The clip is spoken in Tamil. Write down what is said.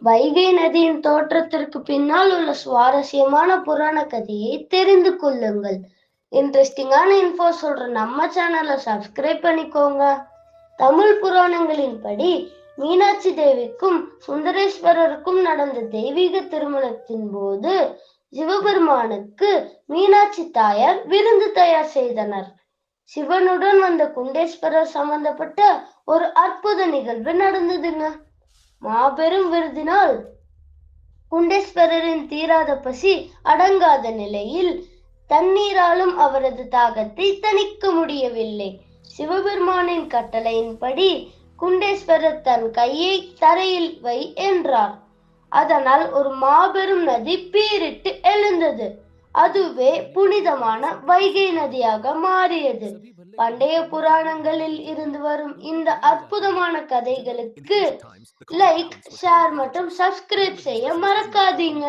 வைகை நதியின் தோற்றத்திற்கு பின்னால் உள்ள சுவாரஸ்யமான புராண கதையை தெரிந்து கொள்ளுங்கள். இன்ட்ரெஸ்டிங்கான இன்ஃபோ சொல்ற நம்ம சேனலை சப்ஸ்கிரைப் பண்ணிக்கோங்க. தமிழ் புராணங்களின் படி மீனாட்சி தேவிக்கும் சுந்தரேஸ்வரருக்கும் நடந்த தெய்வீக திருமணத்தின் போது சிவபெருமானுக்கு மீனாட்சி தாயார் விருந்து தயார் செய்தனர். சிவனுடன் வந்த குண்டேஸ்வரர் சம்பந்தப்பட்ட ஒரு அற்புத நிகழ்வு நடந்ததுங்க. மாபெரும் விருதினால் குண்டேஸ்வரரின் தீராத பசி அடங்காத நிலையில் தண்ணீராலும் அவரது தாகத்தை தணிக்க முடியவில்லை. சிவபெருமானின் கட்டளையின்படி குண்டேஸ்வரர் தன் கையை தரையில் வை என்றார். அதனால் ஒரு மாபெரும் நதி பீரிட்டு எழுந்தது. அதுவே புனிதமான வைகை நதியாக மாறியது. பண்டைய புராணங்களில் இருந்து வரும் இந்த அற்புதமான கதைகளுக்கு லைக், ஷேர் மற்றும் சப்ஸ்கிரைப் செய்ய மறக்காதீங்க.